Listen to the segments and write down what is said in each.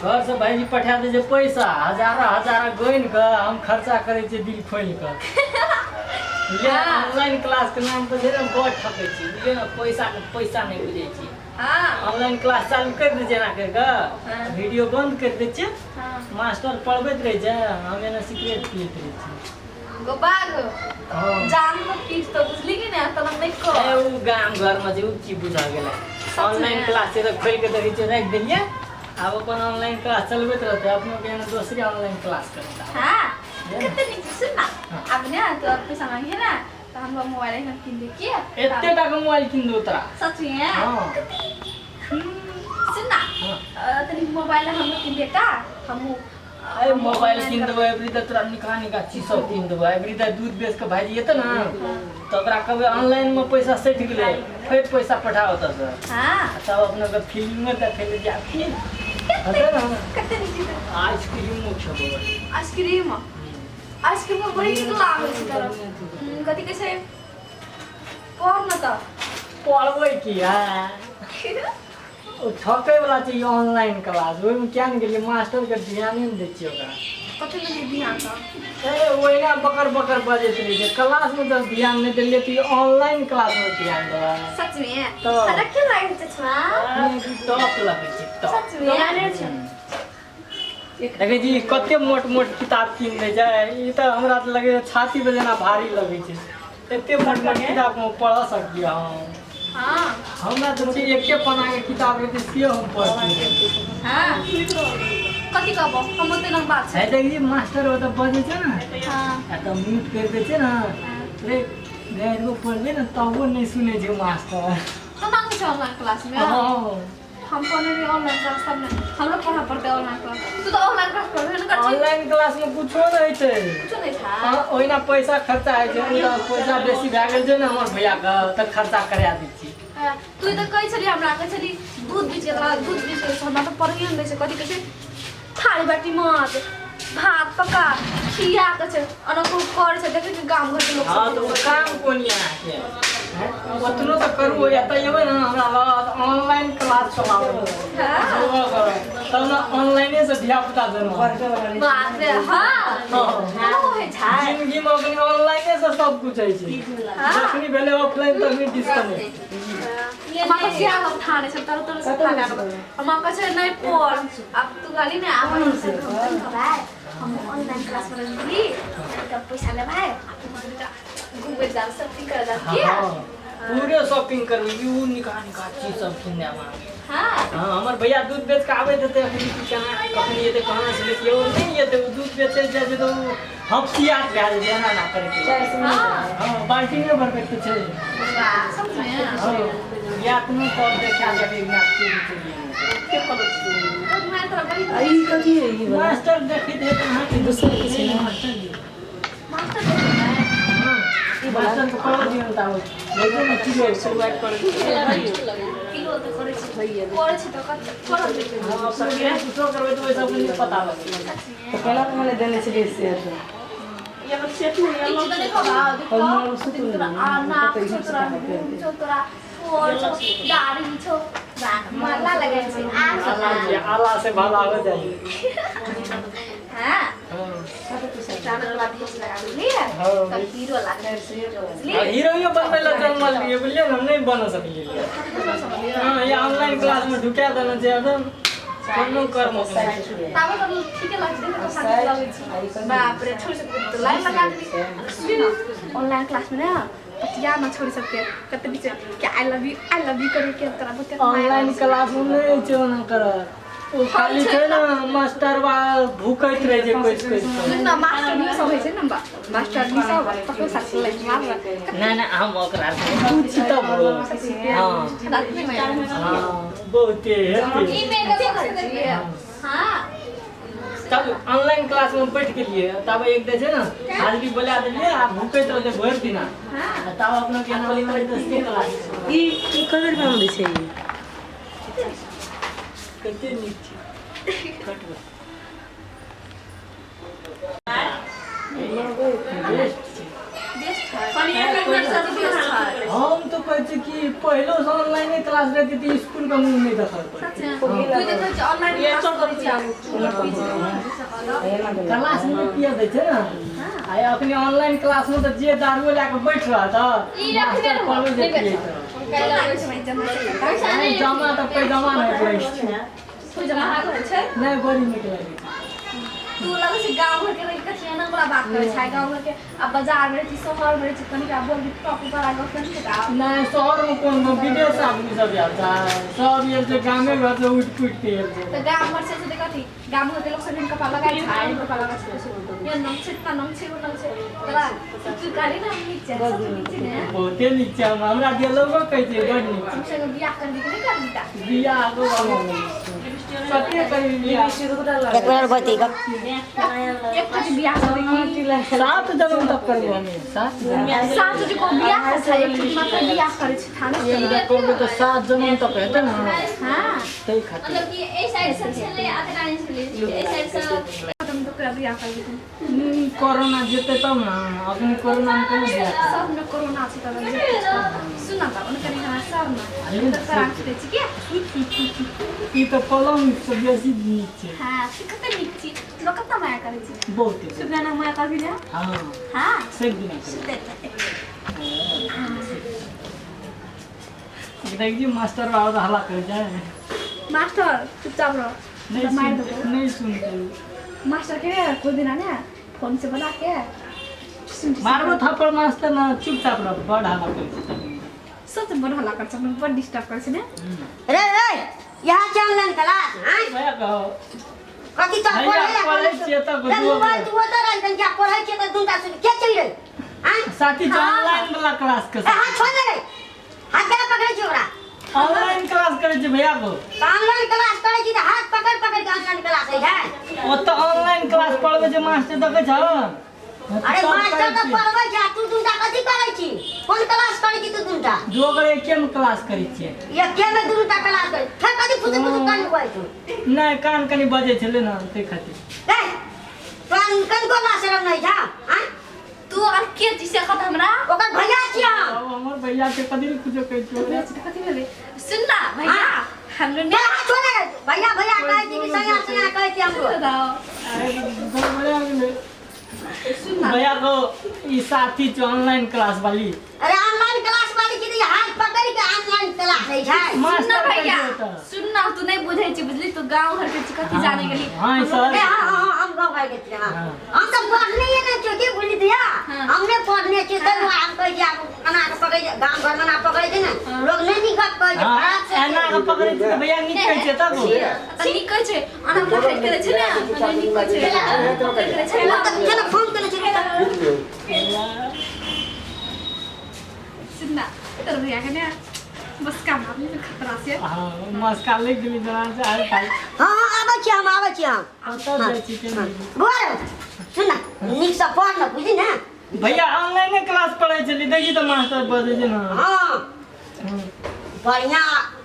घर से भाई पठा दे जे पैसा हजारा गइन का हम खर्चा करे छे दिल खोल का ये ऑनलाइन क्लास के नाम पे जे ना बहुत ठकै छी बुझे ना पैसा नहीं बुझे छी। हां ऑनलाइन क्लास चालू कर दे जेना करके वीडियो बंद कर दे छे। मास्टर पढ़बैत रहे छे हम एना सीक्रेट पीत रहे छी गोबाग जान को पीस तो बुझली कि ना त नहीं को ए उ गाम घर में जे उ की बुझा गेला ऑनलाइन क्लास से खोल के देखै छे रख देलिए अब अपन ऑनलाइन क्लास चलबैत रहते अपनो के ना दूसरी ऑनलाइन क्लास करता। हां कितने दिन सुन ना अब ना तो पैसा मांगे ना तो हम मोबाइल हम किन दे के एते टाका मोबाइल किन दो तरा सच में हां सुन ना तनी मोबाइल हम किन दे का हम अरे मोबाइल किन देबो एवरी द तोरा निका चीज सब किन देबो एवरी द दूध बेच के भाई जेते ना तो ओकरा कहबे ऑनलाइन में पैसा सेट गेले फिर पैसा पठाओ त सर हां तब अपना के फिल्म में देखे ले जा फिर अरे ना कितने दिन आइसक्रीम खबो आइसक्रीम बड़ी निक लागे छै तरफ कथि कहै छै पढ़ न त पढ़बै किया ओ ठकै वाला छै ऑनलाइन क्लास ओइ में क्या न गेलिए मास्टर के ध्यान नहीं दै छियै ओकरा कथि नहीं ध्यान त ए ओइना बकर बजैत रही छै क्लास में जब ध्यान नहीं देलिए तो ऑनलाइन क्लास में ध्यान देबा सच में तो अरे के लागे छै छमा टॉप लगे छै टॉप सच में यार छै देखे जी कते मोट किताब किन दे छै ई त हमरा त लगे छाती पे जना भारी लगे छै एते मोट किताब में पढ़ सकिए हम। हां हमरा तो एके पन्ना के किताब रहते से हम पढ़ती हां कथि कहबो हम त न बात छै है देखिए मास्टर वो तो बजे छै ना हां आ तो म्यूट कर दे छै ना रे गैर को पढ़बे ना तब वो नहीं सुने छै मास्टर तो ना कुछ ऑनलाइन क्लास में हां हम पढ़ने रही ऑनलाइन क्लास सब में हम लोग पढ़ा पड़ते ऑनलाइन क्लास तू तो ऑनलाइन क्लास पढ़बे न कर छी ऑनलाइन क्लास में कुछो नहीं छै कुछ नहीं था हां ओइना पैसा खर्चा है छै उदा पैसा बेसी भए गेल छै ना हमर भैया का त खर्चा करा दै छी। तू तो कहि छली हमरा कहि छली दूध बेच के हमरा तो पढ़िए नहीं छै कथि कहै छै थाली बाटी माछ भात पका खिया के छै अनको कर छै देखे कि गांव घर के लोग हां तो काम कोनिया छै ओतनो तो करू या त एबे ना हमरा लग ऑनलाइन क्लास चलाबो हां तब ना ऑनलाइने से धिया पुता जन्म बात रे हां हो है छै जिंदगी में अपनी ऑनलाइने से सब कुछ है छै जखनी भेले ऑफलाइन तखनी डिस्कनेक्ट माका सिया हम थाने छ तर तर से थाने माका छै नहीं पढ़ अब तू गाली में आवन से भाई हम ऑनलाइन क्लास में रही तब पैसा ले भाई घूमे जा शॉपिंग कर जा क्या पूरे शॉपिंग करबे यू निका चीज सब किने मांगे हां हमर भैया दूध बेच के आवे देते अपनी केना कखनी येते कहां से लेके ओ नहीं येते दूध बेचे जाए तो हफ्तिया गाल देना ना करे के हां बाल्टी में भर के छै समझ में या तुम सब देखा जाबे ना के पलो तो मैं तो बड़ी आई कथी है ये मास्टर देखे दे कहां के दूसरे के छै मास्टर हां ई मास्टर को पढ़ो दियो ता हो लेकिन मैं चीज शुरुआत कर किलो तो करे छी भैया करे छी तो कर देते हां सब के कुछो करबे तो वैसा नहीं पता लगे तो पहला तो मैंने देने से से ये लोग सेट हो ये लोग देखो और सुतुल आना छोटरा और दाढ़ी छो माला लगे छे आला से भला हो जाए हां चैनल वाला भेज लगा लिए तो हीरो लगा और हीरोइन बनने ला जन्म लिए बोलिए हम नहीं बन सकलिए हां ये ऑनलाइन क्लास में ढुका देना चाहिए एकदम कोनो कर्म ताबे तो ठीक है लगे तो शांति लगे छी बाप रे छोड़ सकते तो लाइन लगा दी ऑनलाइन क्लास में ना पतिया ना छोड़ सकते कते बीच क्या आई लव यू करे के तरह बता ऑनलाइन क्लास में नहीं चोना कर ओ खाली छै ना मास्टर बा भूकैत रहे जे कोई ना मास्टर नहीं सब है ना मास्टर नहीं सब पकड़ सकते लाइक मार ना हम ओकरा पूछ तब हां रात में हां बहुते हेते ई में कर हां तब ऑनलाइन क्लास में बैठ के लिए तब एक दे छै ना हाजरी बोला देलिए आ भूकैत रहे भर दिना हां तब अपना के नली में 10 के क्लास ई कलर में हम छै ये कते नीचे कटबो बेस्ट है हम तो कहते कि पहले से ऑनलाइन क्लास रहती थी स्कूल का मुंह नहीं देखा सच है तू देखो ऑनलाइन क्लास करै छी आब क्लास में पिया दै छै ना आइ अपने ऑनलाइन क्लास में तो जे दारू लेके बैठ रहा था मास्टर पढ़बै जे पिए जमा तो पैजामा नहीं पड़ै छै तू जमा हाथ छै नहीं बड़ी निक लगे तू लगे छै गांव घर के रही कथिया ना बड़ा बात करे छै गांव घर के अब बाजार में छी शहर में छी कनी का बोल टॉप पर आगो कन के का नहीं शहर में कौन विदेश आदमी सब आता है सब ये जो गाँव में घर से उठ पुट के तो गांव घर से देखती गांव घर के लोग सब इनका पाला लगाई छै इनका पाला लगाई छै ये नम छै तोरा तू काली ना नीचे सब नीचे ने बहुते नीचे हमरा दिलोगो कहै छै बड़ नीक हमसे बियाह कर दी कि नहीं कर दीता बिया आगो सत्य करी बिया एक बार बती का एक कटी बियाह कर दी 7 जन्म तक करबो हमें 7 सात जी को बियाह है एक मात्र बियाह करे छै थाना ये करबो तो 7 जन्म तक हेतै ना हां तै खातिर मतलब कि ए साइड से चले आते टाइम से ले ए साइड से तुम तो कर बियाह कर दी कोरोना जेते तब ना अपने कोरोना में कहीं गया सब न कोरोना छै तब सुना त उनका नहीं हमारा सब ना तो करांच दे छी के ई तो पलंग से बेसी नीक छै हां सिखते नीक छी लोग कतना माया करे छी बहुत सुबह ना माया कर भी ना हां हां से दिन सुते देख जी मास्टर बाबू हल्ला कर जाए मास्टर चुपचाप रहो मार दो नहीं सुनते मास्टर के कोई दिन आने फोन से बना के मारबो थप्पड़ मास्टर ना चुपचाप रह बड़ हल्ला कर सच बड़ हल्ला कर सब बड़ डिस्टर्ब कर छै ने रे रे यहाँ चल लन क्लास हैं भैया कहो कथी तो भैया पढ़ै छियै त मोबाइल तू उधर रह तन क्या पढ़ै छियै त दूटा सुन के चल रे हैं साथी जो ऑनलाइन वाला क्लास के हां छोड़ रे हाथ केना पकड़ै छी ओकरा ऑनलाइन क्लास करे छै भैया को ऑनलाइन क्लास करै छी त हाथ पकड़ पकड़ के ऑनलाइन क्लास है ओ तो ऑनलाइन क्लास पढ़बै जे मास्टर देखे छ अरे मास्टर त पढ़बै छै तू दूटा कथी करै छी कोन क्लास करै छी तू दूटा जो करे केम क्लास करै छियै ये के में दूटा क्लास करै फेर कथी फुस फुस कान कोइ तू नहीं कान कनी बजे छले ना ते खातिर ए तो कन को ना शरम नहीं था हैं तू और के दिसे कत हमरा ओकर भैया छी हम अब हमर भैया के कदिल कुछो कहै छियै कथी भेलै सुन ना भैया हमरो ने हाथ छोड़ रे भैया भैया कहै छी कि सया सया कहै छी हमरो भैया को ई साथी जो ऑनलाइन क्लास वाली अरे ऑनलाइन क्लास वाली की हाथ पकड़ के ऑनलाइन क्लास है सुन ना भैया होता। सुन ना तू नहीं बुझै छी बुझली तू गांव घर के छी कथी जाने गेली हाँ सर ए हां हां हम गांव भाई के छी हां हम तो पढ़ने ही नहीं छी की बोली दिया हमने पढ़ने छी तो हम कह जा कना के पकड़ गांव घर में ना पकड़े छी ना लोग नहीं निकट कह जे खराब से एना के पकड़ै छै भैया नीक कहै छै तब तनी कहै छै अना पकड़ करे छै ना तनी कहै छै करे छै वो तो चलो फोन करे छी सुन ना तर भैया के ने बस काम अपने खतरा से हां मस्का ले गेली जना से आइ खाइ हां हां आबै छी हम कतऽ जाइ छी के बोल सुन ना नीक से पढ़ ना बुझी ना भैया ऑनलाइन क्लास पढ़ै छली देखी त मास्टर बजै छै ना हां बढ़िया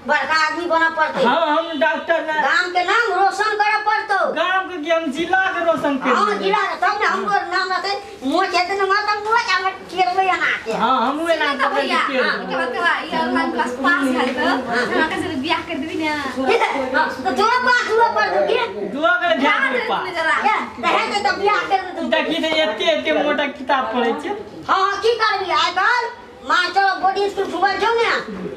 बड़का आदमी बना पड़ते हां हम डॉक्टर ना गांव के नाम रोशन करे पड़तो गांव के हम जिला के रोशन कर हां जिला तब ना हमको नाम रहते मोच हेते ना मत मोच हम केरवे ना के हां हम वे ना ना भैया के बात का ये ऑनलाइन क्लास पास है तो हमरा के जरा बियाह कर देबी ना तो तोरा पास हुआ पड़ दो के दुआ कर ध्यान दे पा रहे तो बियाह कर दो देखी त एते एते मोटा किताब पढ़ै छै हां की करबी आइ काल मास्टर बोर्डिंग स्कूल छुबल छौ ने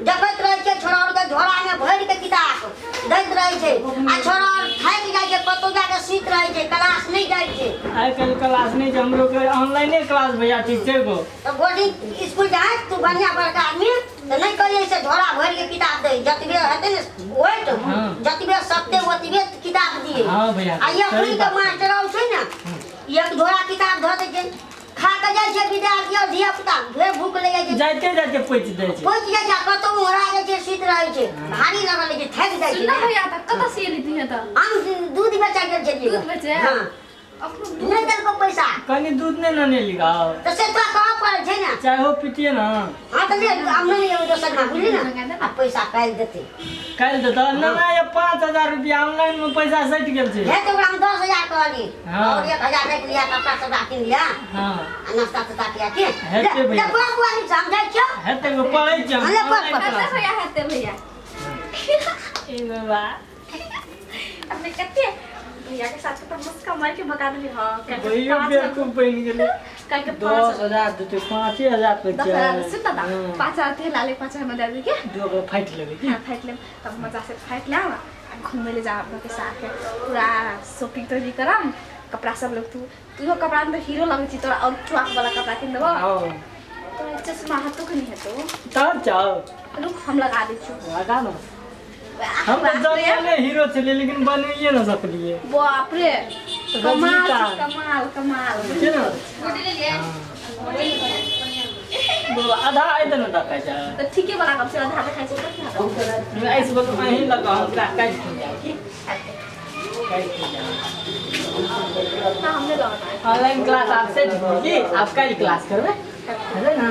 देखैत रहै छै छोरा और के झोरा में भरि के किताब दैत रहै छै आ छोरा और थाकि जाइ छै कतौ जाके सुइत रहै छै क्लास नहीं जाइ छै आइ काल क्लास नहीं छै हमरो के ऑनलाइने क्लास भैया ठीक छै गो तो बोर्डिंग स्कूल जाए तू बढ़िया बड़का आदमी तो नहीं कहिए से झोरा भरि के किताब दे जतबे हेतै ने वेट जतबे सकते ओतबे किताब दिए हां भैया आ ये खुद के मास्टर आउ छै ने एक झोरा किताब धऽ दै छै खा के जाइ छै विद्यार्थी और धिया पुता फेर भूख लगे छै जाइते जाइते पहुंच जाइ छै पहुंच जाइ छै कतौ मोरा जाइ छै सुइत रहै छै भारी लगल छै थक जाइ सुन ना छै भैया त कत से एली तू त हम दूध बेचा गेल छलिए दूध बेचे? हां अपनो नहीं देल को पैसा कनी दूध ने न लिगाओ तो से तो कहां पर छै ना चाहे हो पिटिए ना हां तो ले हमने ये दोसर ना बुझली ना आ पैसा काल देते काल दे त ना ये 5000 रुपया ऑनलाइन में पैसा सट गेल छै है तो हम 10000 कहली हाँ। और 1000 देख लिया कपड़ा सब किन लिया हां नाश्ता तो किया के हेते भैया। ले बुआ नहीं समझै छौ हेते गो पढ़ै छै अरे पर कत भैया हेते भैया ए बाबा अपने कहते भैया के साथ तो मुस्का मार के बता दूंगी हाँ भैया बेवकूफ बन गेले करके 10,000 देते 5,000 पे 10,000 सुन दादा 5,000 थे लाले 5,000 में दे दी के दो फाइट लेबे की हाँ फाइट ले तब मजा से फाइट ले घूमे ले जा अपने के साथ पूरा शॉपिंग तो नहीं करम कपड़ा सब लोग तू कपड़ा में तो हीरो लगे छी तोरा और चुआक वाला कपड़ा किन देबो आओ तो चश्मा हाथों के नहीं है तो तब जाओ रुक हम लगा दे छु लगा ना हम तो जाने हीरो चले लेकिन बनिए ना सकलिए बाप रे कमाल रजनीकांत। कमाल कमाल के ना गुड्डी ले लिए बोलो आधा आइते न तक जा तो ठीक है वाला कब से आधा खाई से तो मैं ऐसे बोल मैं ही लगा हूं काट की ना हमने लगाना है ऑनलाइन क्लास आपसे की आप कल क्लास करबे है ना